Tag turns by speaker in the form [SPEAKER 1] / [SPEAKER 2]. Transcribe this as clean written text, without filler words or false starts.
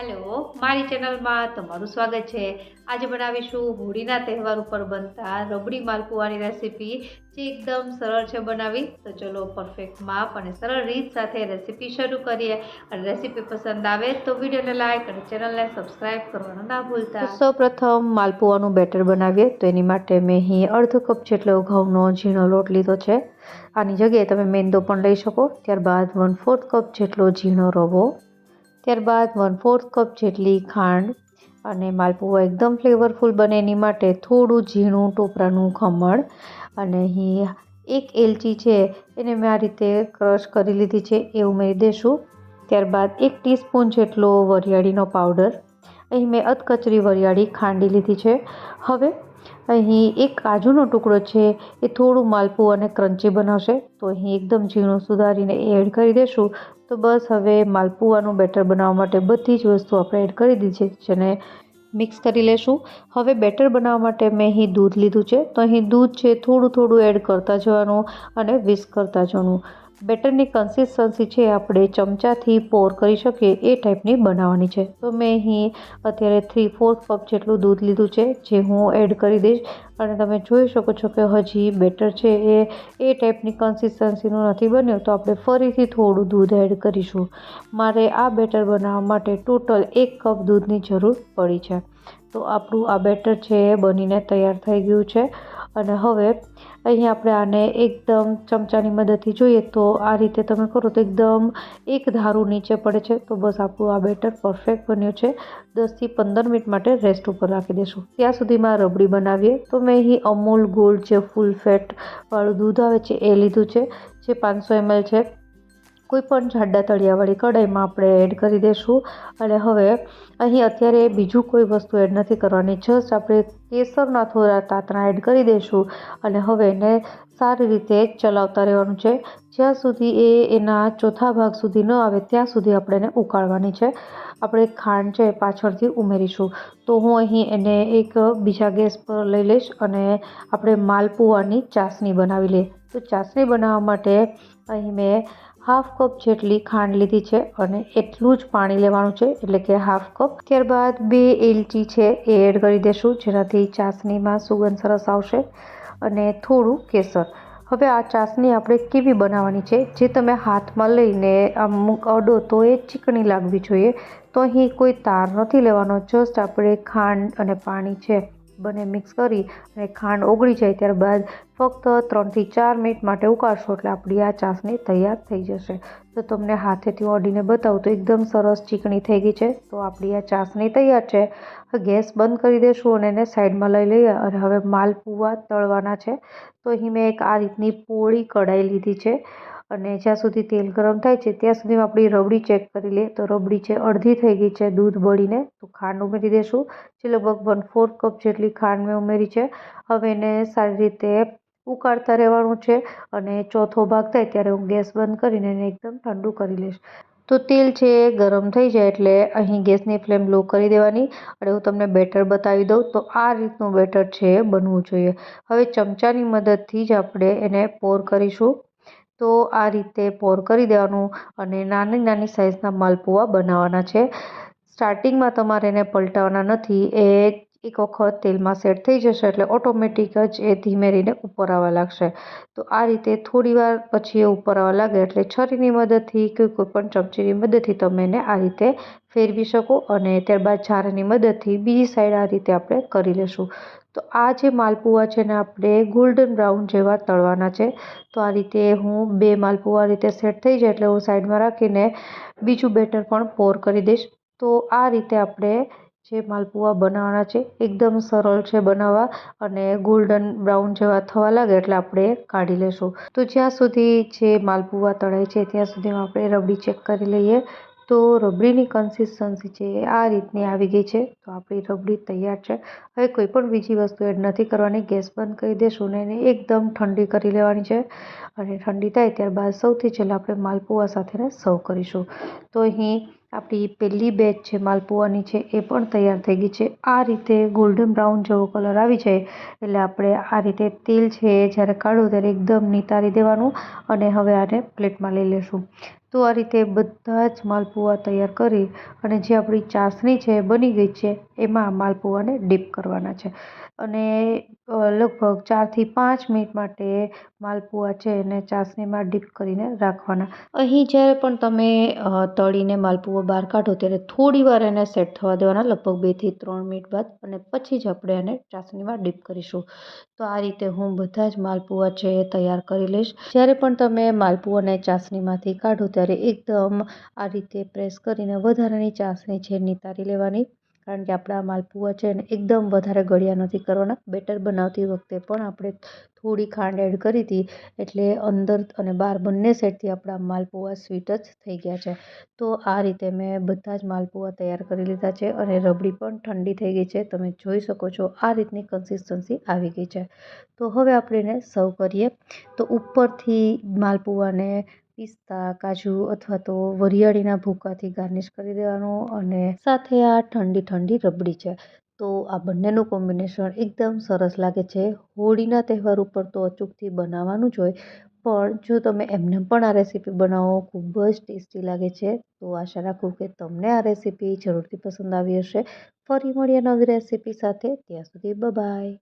[SPEAKER 1] Hello, મારી ચેનલમાં તમારું સ્વાગત છે। આજે બનાવીશું હોળીના તહેવાર ઉપર બનતા રબડી માલપુઆની રેસીપી, જે એકદમ સરળ છે બનાવી। તો ચલો પરફેક્ટ માપ અને સરળ રીત સાથે રેસીપી શરૂ કરીએ। અને રેસીપી પસંદ આવે તો વિડીયોને લાઇક અને ચેનલને સબસ્ક્રાઇબ કરવાનું ના ભૂલતા। તો સૌપ્રથમ માલપુઆનું બેટર બનાવીએ। તો એની માટે મેં અહીં અડધો કપ જેટલો ઘઉંનો ઝીણો લોટ લીધો છે। આની જગ્યાએ તમે મેંદો પણ લઈ શકો। ત્યારબાદ 1/4 કપ જેટલો ઝીણો રવો, ત્યારબાદ 1/4 કપ જેટલી ખાંડ, અને માલપુઆ એકદમ ફ્લેવરફુલ બને એની માટે થોડું ઝીણું ટોપરાનું ખમણ, અને અહીં એક એલચી છે એને મેં આ રીતે ક્રશ કરી લીધી છે એ ઉમેરી દઈશું। ત્યારબાદ 1 ટીસ્પૂન જેટલો વરિયાળીનો પાવડર, અહીં મેં અધકચરી વરિયાળી ખાંડી લીધી છે। હવે અહીં એક કાજુનો ટુકડો છે, એ થોડું માલપુઆને ક્રન્ચી બનાવશે, તો અહીં એકદમ ઝીણું સુધારીને એડ કરી દઈશું। તો બસ હવે માલપુઆનું બેટર બનાવવા માટે બધી જ વસ્તુ આપણે એડ કરી દીધી છે, જેને મિક્સ કરી લેશું। હવે બેટર બનાવવા માટે મેં અહીં દૂધ લીધું છે, તો અહીં દૂધ છે થોડું થોડું એડ કરતા જવાનું અને વિસ્ક કરતા જવાનું। બેટરની કન્સિસ્ટન્સી છે આપણે ચમચાથી પોર કરી શકીએ એ ટાઈપની બનાવવાની છે। તો મેં અહીં અત્યારે 3/4 કપ જેટલું દૂધ લીધું છે, જે હું એડ કરી દઈશ। અને તમે જોઈ શકો છો કે હજી બેટર છે એ ટાઈપની કન્સિસ્ટન્સીનું નથી બન્યું, તો આપણે ફરીથી થોડું દૂધ એડ કરીશું। મારે આ બેટર બનાવવા માટે ટોટલ 1 કપ દૂધની જરૂર પડી છે। તો આપણું આ બેટર છે એ બનીને તૈયાર થઈ ગયું છે। અને હવે અહીં આપણે આને એકદમ ચમચાની મદદથી જોઈએ તો આ રીતે તમે કરો તો એકદમ એક ધારું નીચે પડે છે। તો બસ આપણું આ બેટર પરફેક્ટ બન્યું છે। 10 થી 15 મિનિટ માટે રેસ્ટ ઉપર રાખી દઈશું। ત્યાં સુધીમાં રબડી બનાવીએ। તો મેં અહીં અમૂલ ગોલ્ડ જે ફૂલ ફેટ વાળું દૂધ આવે છે એ લીધું છે, જે 500 ml છે। કોઈ પણ જાડા તળિયાવાળી કઢાઈમાં આપણે એડ કરી દઈશું। અને હવે અહીં અત્યારે બીજું કોઈ વસ્તુ એડ નથી કરવાની, જસ્ટ આપણે કેસરના થોડા તાતણા એડ કરી દઈશું। અને હવે એને સારી રીતે ચલાવતા રહેવાનું છે, જ્યાં સુધી એના ચોથા ભાગ સુધી ન આવે ત્યાં સુધી આપણે એને ઉકાળવાની છે। આપણે ખાંડ છે પાછળથી ઉમેરીશું। તો હું અહીં એને એક બીજા ગેસ પર લઈ લઈશ અને આપણે માલપુઆની ચાસણી બનાવી લઈએ। તો ચાસણી બનાવવા માટે અહીં મેં 1/2 કપ જેટલી ખાંડ લીધી છે અને એટલું જ પાણી લેવાનું છે, એટલે કે 1/2 કપ। ત્યારબાદ 2 એલચી છે એ એડ કરી દઈશું, જેનાથી ચાસણીમાં સુગંધ સરસ આવશે, અને થોડું કેસર। હવે આ ચાસણી આપણે કેવી બનાવવાની છે, જે તમે હાથમાં લઈને આમ અડો તો એ ચીકણી લાગવી જોઈએ। તો અહીં કોઈ તાર નથી લેવાનો, જસ્ટ આપણે ખાંડ અને પાણી છે બંને મિક્સ કરી અને ખાંડ ઓગળી જાય ત્યારબાદ ફક્ત 3 થી 4 મિનિટ માટે ઉકાળશો, એટલે આપણી આ ચાસણી તૈયાર થઈ જશે। તો તમને હાથેથી ઓડીને બતાવું તો એકદમ સરસ ચીકણી થઈ ગઈ છે। તો આપણી આ ચાસણી તૈયાર છે। ગેસ બંધ કરી દઈશું અને એને સાઈડમાં લઈ લઈએ। અને હવે માલપુઆ તળવાના છે। તો અહીં મેં એક આ રીતની પોળી કઢાઈ લીધી છે, અને જ્યાં સુધી તેલ ગરમ થાય છે ત્યાં સુધીમાં આપણી રબડી ચેક કરી લઈએ। તો રબડી છે અડધી થઈ ગઈ છે દૂધ બળીને, તો ખાંડ ઉમેરી દઈશું, જે લગભગ 1/4 કપ જેટલી ખાંડ મેં ઉમેરી છે। હવે એને સારી રીતે ઉકાળતા રહેવાનું છે, અને ચોથો ભાગ થાય ત્યારે હું ગેસ બંધ કરીને એને એકદમ ઠંડુ કરી લઈશ। તો તેલ છે ગરમ થઈ જાય એટલે અહીં ગેસની ફ્લેમ લો કરી દેવાની, અને હું તમને બેટર બતાવી દઉં તો આ રીતનું બેટર છે બનવું જોઈએ। હવે ચમચાની મદદથી જ આપણે એને પોર કરીશું। તો આ રીતે પોર કરી દેવાનું, અને નાની નાની સાઇઝના માલપુઆ બનાવવાના છે। સ્ટાર્ટિંગમાં તમારે એને પલટાવવાના નથી, એ એક વખત તેલમાં સેટ થઈ જશે એટલે ઓટોમેટિક જ એ ધીમે રહીને ઉપર આવવા લાગશે। તો આ રીતે થોડી વાર પછી એ ઉપર આવવા લાગે એટલે છરીની મદદથી કે કોઈ પણ ચમચીની મદદથી તમે એને આ રીતે ફેરવી શકો, અને ત્યારબાદ છારાની મદદથી બીજી સાઈડ આ રીતે આપણે કરી લેશું। તો આ જે માલપુઆ છે ને આપણે ગોલ્ડન બ્રાઉન જેવા તળવાના છે। તો આ રીતે હું 2 માલપુઆ આ રીતે સેટ થઈ જાય એટલે હું સાઈડમાં રાખીને બીજું બેટર પણ પોર કરી દઈશ। તો આ રીતે આપણે જે માલપુઆ બનાવવાના છે એકદમ સરળ છે બનાવવા, અને ગોલ્ડન બ્રાઉન જેવા થવા લાગે એટલે આપણે કાઢી લેશું। તો જ્યાં સુધી જે માલપુઆ તળાય છે ત્યાં સુધીમાં આપણે રબડી ચેક કરી લઈએ। તો રબડીની કન્સિસ્ટન્સી છે આ રીતની આવી ગઈ છે। તો આપણી રબડી તૈયાર છે। હવે કોઈ પણ બીજી વસ્તુ એડ નથી કરવાની, ગેસ બંધ કરી દઈશું ને એને એકદમ ઠંડી કરી લેવાની છે, અને ઠંડી થાય ત્યારબાદ સૌથી છેલ્લે આપણે માલપુઆ સાથે સર્વ કરીશું। તો અહીં આપણી પહેલી બેચ છે માલપુઆની છે એ પણ તૈયાર થઈ ગઈ છે। આ રીતે ગોલ્ડન બ્રાઉન જેવો કલર આવી જાય એટલે આપણે આ રીતે તેલ છે જ્યારે કાઢો ત્યારે એકદમ નિતારી દેવાનું, અને હવે આને પ્લેટમાં લઈ લેશું। તો આ રીતે બધા જ માલપુઆ તૈયાર કરી અને જે આપણી ચાસણી છે બની ગઈ છે એમાં માલપુઆને ડીપ કરવાના છે અને લગભગ 4 થી 5 મિનિટ માટે માલપુઆ છે એને ચાસણીમાં ડીપ કરીને રાખવાના. અહીં જ્યારે પણ તમે તળીને માલપુઆ બહાર કાઢો ત્યારે થોડી વાર એને સેટ થવા દેવાના, લગભગ 2 થી 3 મિનિટ બાદ, અને પછી જ આપણે એને ચાસણીમાં ડીપ કરીશું. તો આ રીતે હું બધા જ માલપુઆ છે એ તૈયાર કરી લઈશ. જ્યારે પણ તમે માલપુઆને ચાસણીમાંથી કાઢો ત્યારે એકદમ આ રીતે પ્રેસ કરીને વધારાની ચાસણી છે નિતારી લેવાની, કારણ કે આપણા માલપુઆ છે ને એકદમ વધારે ગળ્યા નથી કરવાના. બેટર બનાવતી વખતે પણ આપણે થોડી ખાંડ એડ કરી હતી એટલે અંદર અને બહાર બંને સાઈડથી આપણા માલપુઆ સ્વીટ જ થઈ ગયા છે. તો આ રીતે મેં બધા જ માલપુઆ તૈયાર કરી લીધા છે અને રબડી પણ ઠંડી થઈ ગઈ છે. તમે જોઈ શકો છો આ રીતની કન્સિસ્ટન્સી આવી ગઈ છે. તો હવે આપણે એને સર્વ કરીએ. તો ઉપરથી માલપુઆને પિસ્તા, કાજુ અથવા તો વરિયાળીના ભૂકાથી ગાર્નિશ કરી દેવાનું અને સાથે આ ઠંડી ઠંડી રબડી છે. તો આ બંનેનું કોમ્બિનેશન એકદમ સરસ લાગે છે. હોળીના તહેવાર ઉપર તો અચૂકથી બનાવવાનું જ હોય, પણ જો તમે એમને પણ આ રેસીપી બનાવો ખૂબ જ ટેસ્ટી લાગે છે. તો આશા રાખું કે તમને આ રેસીપી જરૂરથી પસંદ આવી હશે. ફરી મળીએ નવી રેસીપી સાથે. ત્યાં સુધી બાય.